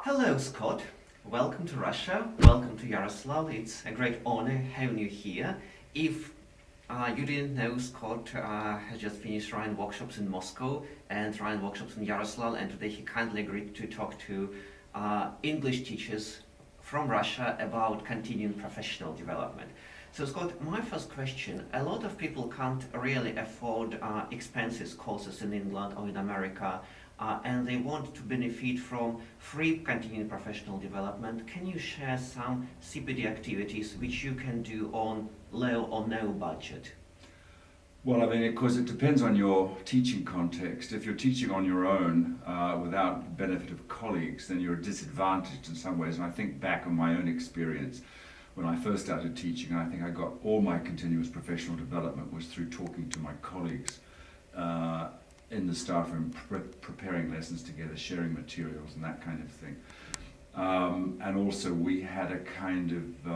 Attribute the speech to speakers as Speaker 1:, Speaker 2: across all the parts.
Speaker 1: Hello, Scott. Welcome to Russia. Welcome to Yaroslav. It's a great honor having you here. If you didn't know, Scott has just finished Ryan workshops in Moscow and Ryan workshops in Yaroslav, and today he kindly agreed to talk to English teachers from Russia about continuing professional development. So, Scott, my first question, a lot of people can't really afford expensive courses in England or in America, and they want to benefit from free continuing professional development. Can you share some CPD activities which you can do on low or no budget?
Speaker 2: Well, I mean, of course, it depends on your teaching context. If you're teaching on your own without the benefit of colleagues, then you're disadvantaged in some ways. And I think back on my own experience when I first started teaching, and I think I got all my continuous professional development was through talking to my colleagues in the staff room, preparing lessons together, sharing materials and that kind of thing. And also we had a kind of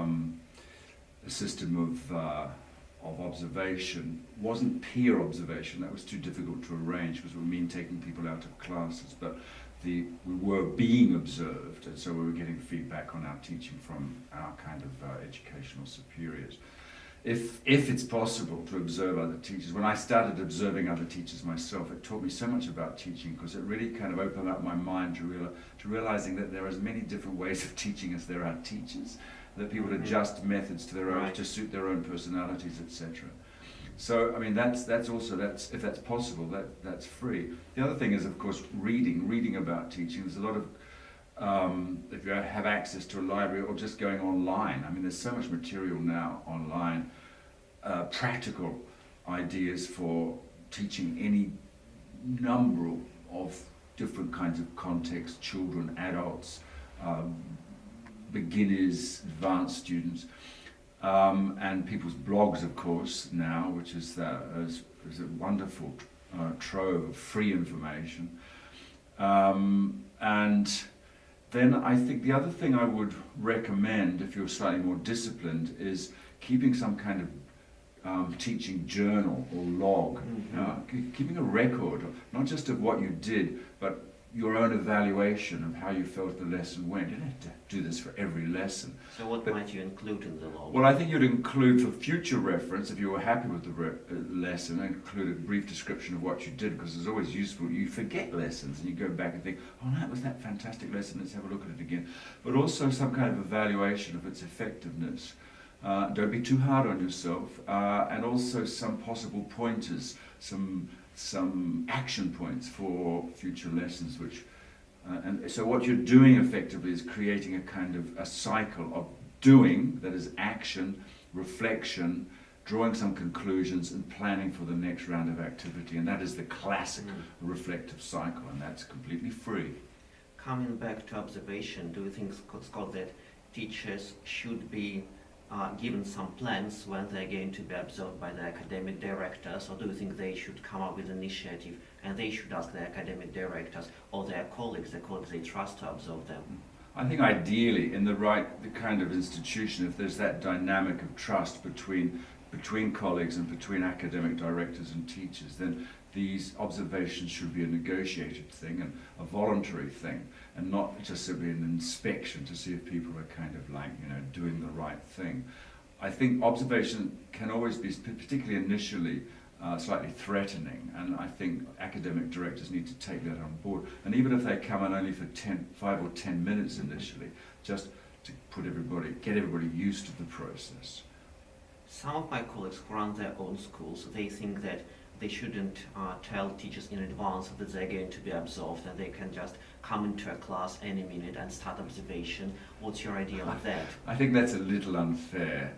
Speaker 2: a system of observation. It wasn't peer observation, that was too difficult to arrange because it would mean taking people out of classes, but we were being observed, and so we were getting feedback on our teaching from our kind of educational superiors. If it's possible to observe other teachers, when I started observing other teachers myself, it taught me so much about teaching because it really kind of opened up my mind to realizing that there are as many different ways of teaching as there are teachers, that people adjust methods to their own, to suit their own personalities, etc. So, I mean, that's if that's possible, that's free. The other thing is, of course, reading about teaching. There's a lot of if you have access to a library or just going online. I mean, there's so much material now online, practical ideas for teaching any number of different kinds of contexts, children, adults, beginners, advanced students, and people's blogs, of course, now, which is a wonderful trove of free information. And then I think the other thing I would recommend, if you're slightly more disciplined, is keeping some kind of teaching journal or log, keeping a record, not just of what you did, but your own evaluation of how you felt the lesson went. You don't have to do this for every lesson.
Speaker 1: So what might you include in the log?
Speaker 2: Well, I think you'd include for future reference, if you were happy with the lesson, include a brief description of what you did, because it's always useful. You forget lessons and you go back and think, oh, that was that fantastic lesson, let's have a look at it again. But also some kind of evaluation of its effectiveness. Don't be too hard on yourself. And also some possible pointers, some action points for future lessons, which and so what you're doing effectively is creating a kind of a cycle of doing, that is action, reflection, drawing some conclusions and planning for the next round of activity, and that is the classic reflective cycle, and that's completely free.
Speaker 1: Coming back to observation, do you think, Scott, that teachers should be given some plans when they're going to be observed by the academic directors, or do you think they should come up with initiative and they should ask the academic directors or their colleagues, the colleagues they trust, to observe them?
Speaker 2: I think ideally in the kind of institution, if there's that dynamic of trust between colleagues and between academic directors and teachers, then these observations should be a negotiated thing and a voluntary thing, and not just simply an inspection to see if people are kind of like, doing the right thing. I think observation can always be, particularly initially, slightly threatening, and I think academic directors need to take that on board. And even if they come in only for 5 or 10 minutes initially, just to get everybody used to the process.
Speaker 1: Some of my colleagues who run their own schools, they think that they shouldn't tell teachers in advance that they're going to be observed, and they can just come into a class any minute and start observation. What's your idea of that? I
Speaker 2: think that's a little unfair.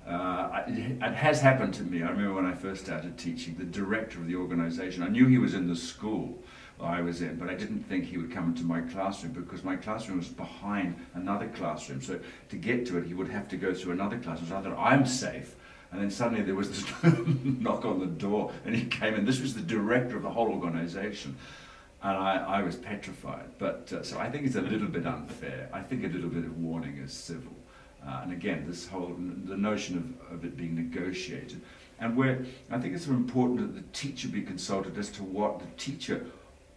Speaker 2: It has happened to me. I remember when I first started teaching, the director of the organization, I knew he was in the school I was in, but I didn't think he would come into my classroom because my classroom was behind another classroom. So to get to it, he would have to go through another classroom. So I thought, I'm safe. And then suddenly there was this knock on the door, and he came in. This was the director of the whole organization. And I was petrified. But so I think it's a little bit unfair. I think a little bit of warning is civil. And again, the notion of it being negotiated. And where I think it's important that the teacher be consulted as to what the teacher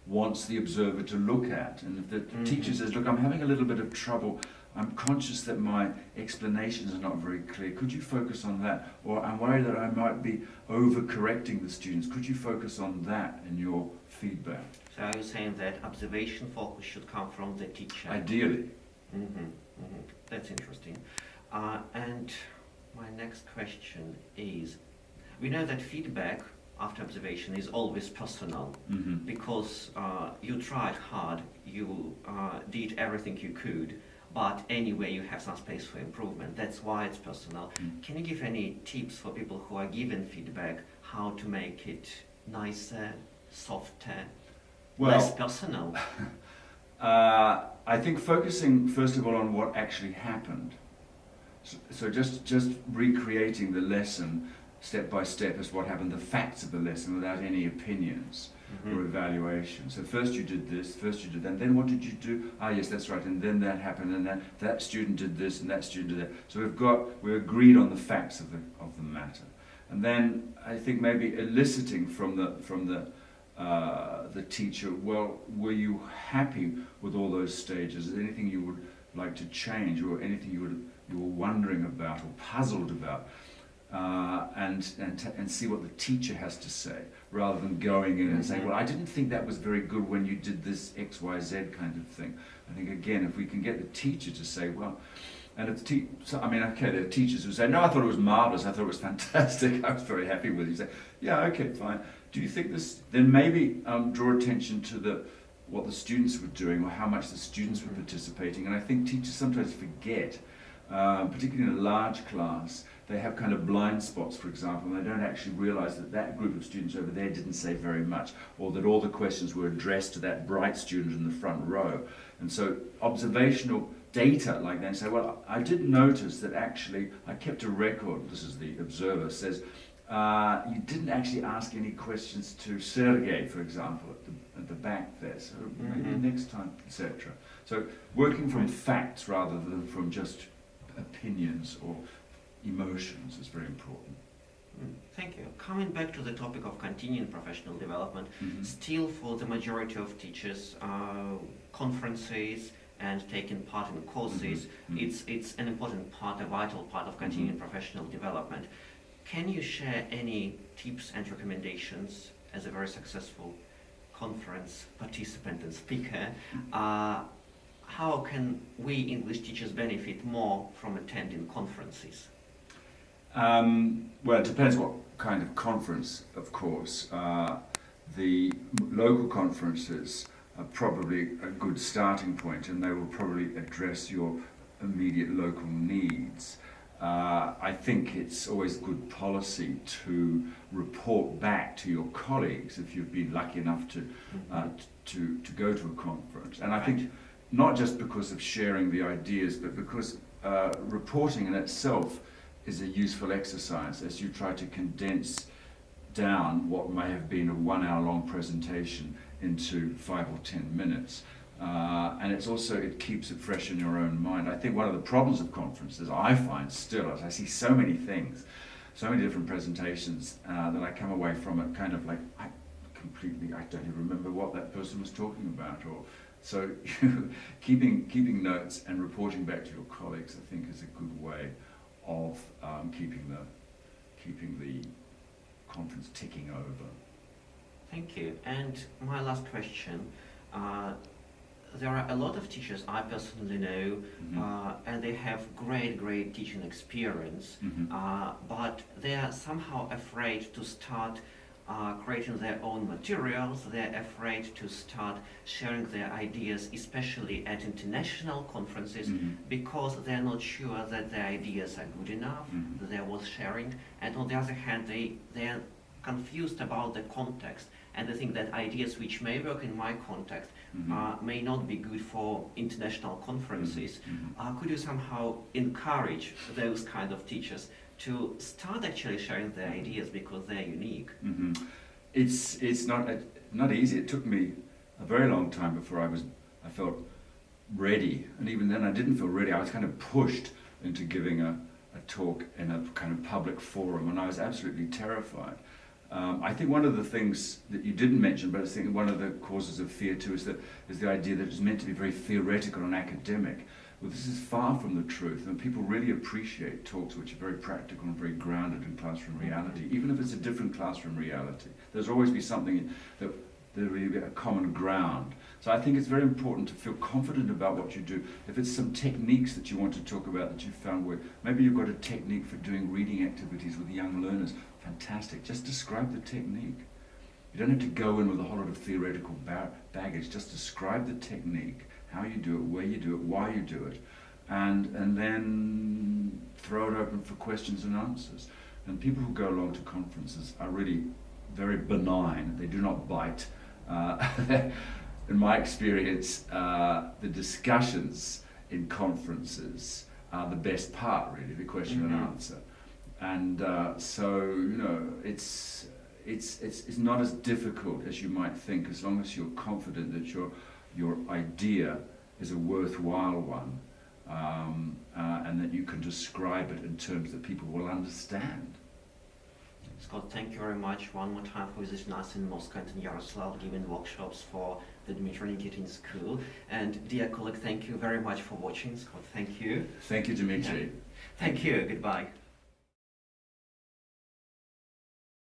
Speaker 2: wants the observer to look at. And if the teacher says, look, I'm having a little bit of trouble, I'm conscious that my explanations are not very clear, could you focus on that? Or I'm worried that I might be over-correcting the students, could you focus on that in your feedback?
Speaker 1: So are you saying that observation focus should come from the teacher?
Speaker 2: Ideally.
Speaker 1: That's interesting. And my next question is, we know that feedback after observation is always personal, because you tried hard, you did everything you could, but anyway you have some space for improvement. That's why it's personal. Can you give any tips for people who are given feedback, how to make it nicer, softer, less personal?
Speaker 2: I think focusing first of all on what actually happened. So just recreating the lesson step by step as what happened, the facts of the lesson without any opinions or evaluation. So first you did this, first you did that, and then what did you do? Ah yes, that's right, and then that happened, and then that student did this, and that student did that. So we're agreed on the facts of the matter. And then I think maybe eliciting from the teacher, well, were you happy with all those stages? Is there anything you would like to change, or anything you were wondering about or puzzled about? And see what the teacher has to say, rather than going in and saying, well, I didn't think that was very good when you did this X, Y, Z kind of thing. I think, again, if we can get the teacher to say, well, and if there are teachers who say, no, I thought it was marvellous, I thought it was fantastic, I was very happy with it. You say, yeah, okay, fine. Do you think this, then maybe draw attention to what the students were doing, or how much the students were participating. And I think teachers sometimes forget, particularly in a large class, they have kind of blind spots, for example, and they don't actually realize that group of students over there didn't say very much, or that all the questions were addressed to that bright student in the front row. And so observational data like that, and say, well, I did notice that actually I kept a record, this is the observer, says, you didn't actually ask any questions to Sergei, for example, at the back there, so maybe next time, etc. So working from facts rather than from just opinions or emotions is very important.
Speaker 1: Thank you. Coming back to the topic of continuing professional development, still for the majority of teachers, conferences and taking part in courses, it's an important part, a vital part of continuing professional development. Can you share any tips and recommendations as a very successful conference participant and speaker? How can we English teachers benefit more from attending conferences?
Speaker 2: Well, it depends what kind of conference, of course. The local conferences are probably a good starting point, and they will probably address your immediate local needs. I think it's always good policy to report back to your colleagues if you've been lucky enough to go to a conference. And I think not just because of sharing the ideas, but because reporting in itself is a useful exercise as you try to condense down what may have been a 1 hour long presentation into 5 or 10 minutes. And it keeps it fresh in your own mind. I think one of the problems of conferences, I find still, as I see so many things, so many different presentations, that I come away from it kind of like, I don't even remember what that person was talking about. So keeping notes and reporting back to your colleagues, I think, is a good way of keeping the conference ticking over.
Speaker 1: Thank you. And my last question. There are a lot of teachers I personally know, and they have great teaching experience, but they are somehow afraid to start creating their own materials. They're afraid to start sharing their ideas, especially at international conferences, because they're not sure that their ideas are good enough, that they're worth sharing. And on the other hand, they're confused about the context, and they think that ideas which may work in my context may not be good for international conferences. Could you somehow encourage those kind of teachers to start actually sharing their ideas because they're unique?
Speaker 2: It's not easy. It took me a very long time before I felt ready, and even then I didn't feel ready. I was kind of pushed into giving a talk in a kind of public forum, and I was absolutely terrified. I think one of the things that you didn't mention, but I think one of the causes of fear too, is the idea that it's meant to be very theoretical and academic. Well, this is far from the truth, and people really appreciate talks which are very practical and very grounded in classroom reality, even if it's a different classroom reality. There's always be something that there will be a common ground. So I think it's very important to feel confident about what you do. If it's some techniques that you want to talk about that you found work, maybe you've got a technique for doing reading activities with young learners. Fantastic. Just describe the technique. You don't have to go in with a whole lot of theoretical baggage. Just describe the technique, how you do it, where you do it, why you do it, and then throw it open for questions and answers. And people who go along to conferences are really very benign. They do not bite. In my experience, the discussions in conferences are the best part, really, the question and answer. And so, you know, it's not as difficult as you might think, as long as you're confident that your idea is a worthwhile one, and that you can describe it in terms that people will understand.
Speaker 1: Scott, thank you very much one more time for visiting us in Moscow and in Yaroslavl, giving workshops for the Dmitry Nikitin School. And dear colleague, thank you very much for watching. Scott, thank you.
Speaker 2: Thank you, Dmitry.
Speaker 1: Yeah. Thank you. Goodbye.